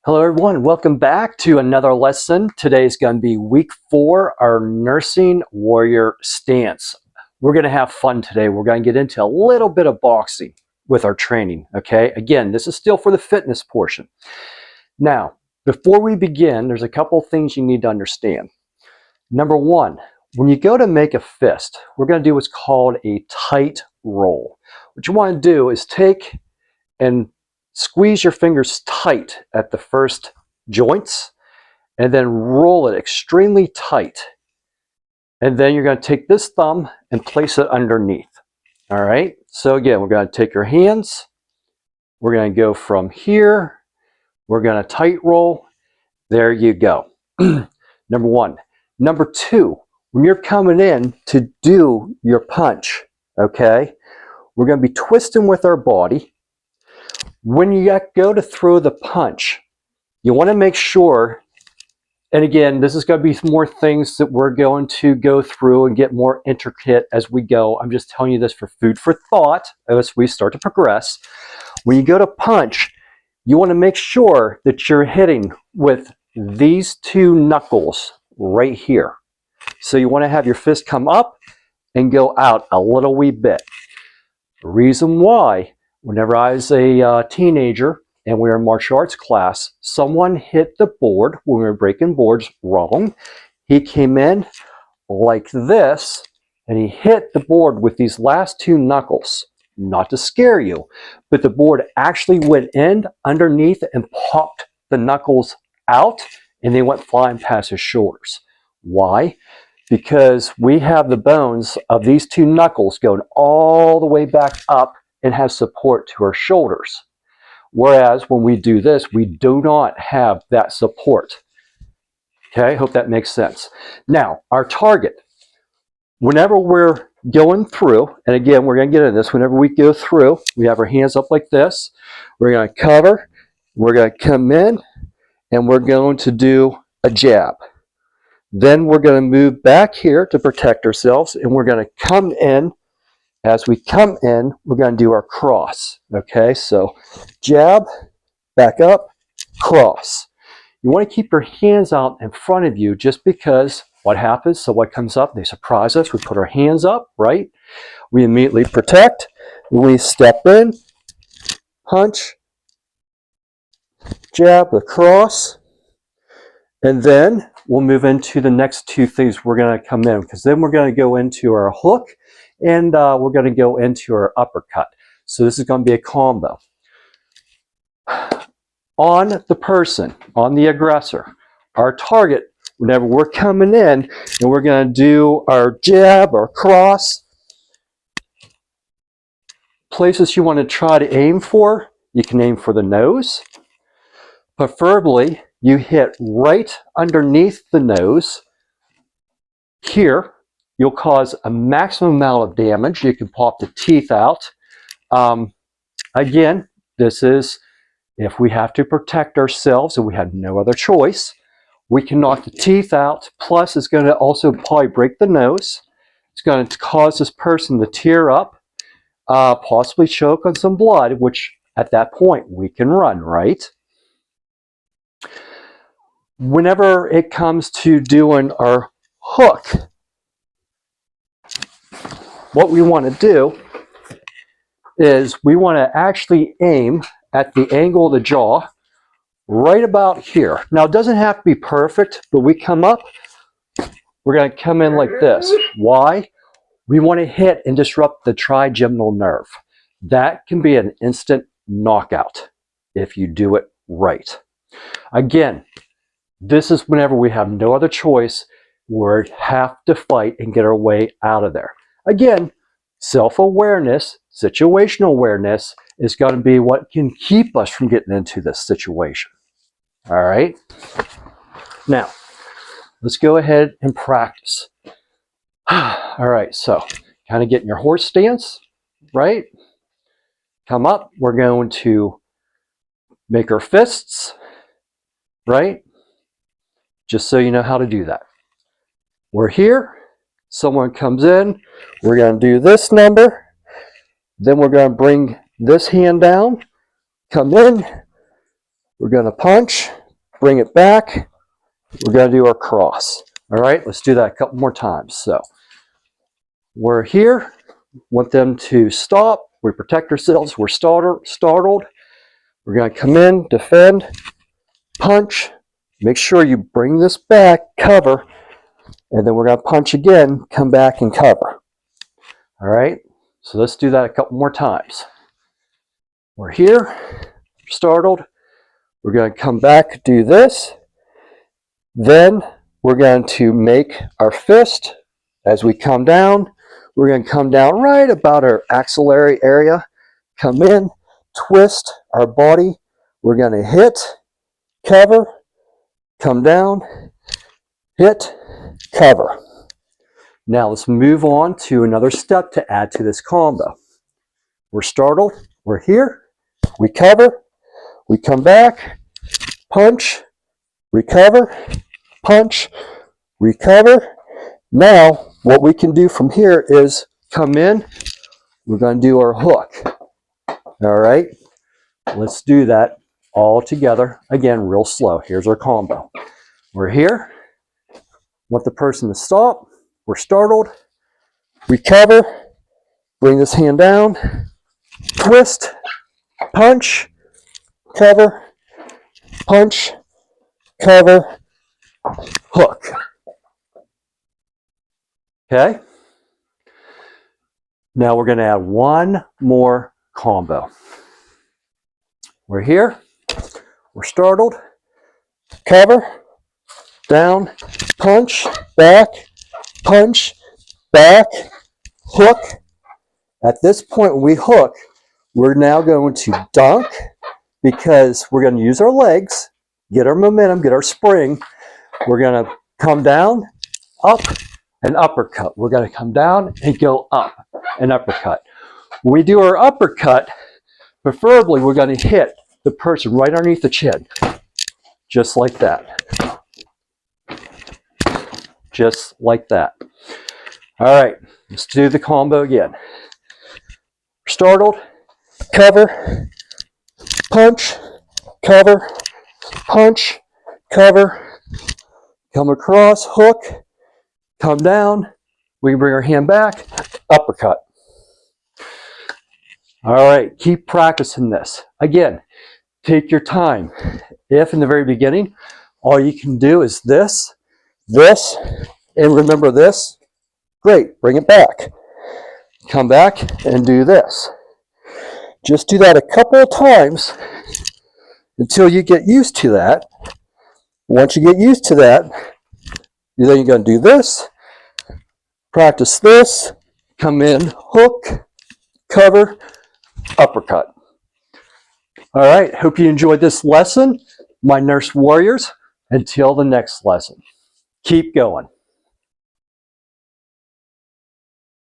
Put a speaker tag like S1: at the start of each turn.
S1: Hello everyone, welcome back to another lesson. Today's going to be week 4, our nursing warrior stance. We're going to have fun today. We're going to get into a little bit of boxing with our training, okay? Again, this is still for the fitness portion. Now, before we begin, there's a couple things you need to understand. Number one, when you go to make a fist, we're going to do what's called a tight roll. What you want to do is take and squeeze your fingers tight at the first joints and then roll it extremely tight. And then you're going to take this thumb and place it underneath. All right. So again, we're going to take your hands. We're going to go from here. We're going to tight roll. There you go. Number one. Number two, when you're coming in to do your punch, okay, we're going to be twisting with our body. When you go to throw the punch, you want to make sure, and again, this is going to be more things that we're going to go through and get more intricate as we go. I'm just telling you this for food for thought as we start to progress. When you go to punch, you want to make sure that you're hitting with these two knuckles right here. So you want to have your fist come up and go out a little wee bit. The reason why, whenever I was a teenager and we were in martial arts class, someone hit the board when we were breaking boards wrong. He came in like this and he hit the board with these last two knuckles. Not to scare you, but the board actually went in underneath and popped the knuckles out and they went flying past his shoulders. Why? Because we have the bones of these two knuckles going all the way back up and have support to our shoulders. Whereas when we do this, we do not have that support. Okay, hope that makes sense. Now, our target, whenever we're going through, and again, we're going to get into this, whenever we go through, we have our hands up like this. We're going to cover, we're going to come in, and we're going to do a jab. Then we're going to move back here to protect ourselves, and we're going to come in. As we come in, we're going to do our cross. Okay, so jab, back up, cross. You want to keep your hands out in front of you just because what happens, so what comes up, they surprise us. We put our hands up, right? We immediately protect. We step in, punch, jab, the cross, and then we'll move into the next two things we're going to come in, because then we're going to go into our hook and we're going to go into our uppercut. So this is going to be a combo. On the person, on the aggressor, our target, whenever we're coming in and we're going to do our jab or cross, places you want to try to aim for, you can aim for the nose. Preferably, you hit right underneath the nose. Here, you'll cause a maximum amount of damage. You can pop the teeth out. Again, this is if we have to protect ourselves and we have no other choice. We can knock the teeth out. Plus, it's going to also probably break the nose. It's going to cause this person to tear up, possibly choke on some blood, which at that point we can run, right? Whenever it comes to doing our hook, what we want to do is we want to actually aim at the angle of the jaw right about here. Now, it doesn't have to be perfect, but we come up, we're going to come in like this. Why? We want to hit and disrupt the trigeminal nerve. That can be an instant knockout if you do it right. Again, this is whenever we have no other choice. We have to fight and get our way out of there. Again, self-awareness, situational awareness is going to be what can keep us from getting into this situation. All right. Now, let's go ahead and practice. All right, so kind of get in your horse stance, right? Come up. We're going to make our fists, right? Just so you know how to do that. We're here. Someone comes in. We're going to do this number. Then we're going to bring this hand down. Come in. We're going to punch. bring it back. We're going to do our cross. All right, let's do that a couple more times. So we're here, want them to stop. We protect ourselves. We're startled. We're going to come in, defend, punch. Make sure you bring this back, cover, and then we're going to punch again, come back and cover. All right, so let's do that a couple more times. We're here, startled. We're going to come back, do this. Then we're going to make our fist as we come down. We're going to come down right about our axillary area, come in, twist our body. We're going to hit, cover, come down, hit, cover. Now let's move on to another step to add to this combo. We're startled, we're here, we cover, we come back, punch, recover, punch, recover. Now what we can do from here is come in, we're going to do our hook. All right, let's do that all together. Again, real slow. Here's our combo. We're here, want the person to stop, we're startled, recover, bring this hand down, twist, punch, cover, punch, cover, hook. Okay? Now we're going to add one more combo. We're here, we're startled, cover, down, punch, back, hook. At this point when we hook, we're now going to dunk because we're going to use our legs, get our momentum, get our spring. We're going to come down, up, and uppercut. We're going to come down and go up, and uppercut. When we do our uppercut, preferably we're going to hit the person right underneath the chin. Just like that. Just like that. All right, let's do the combo again. Startled, cover, punch, cover, punch, cover, come across, hook, come down, we can bring our hand back, uppercut. All right, keep practicing this. Again, take your time. If in the very beginning, all you can do is this, and remember this, great, bring it back. Come back and do this. Just do that a couple of times until you get used to that. Once you get used to that, then you're going to do this, practice this, come in, hook, cover, uppercut. All right, hope you enjoyed this lesson, my nurse warriors. Until the next lesson, keep going.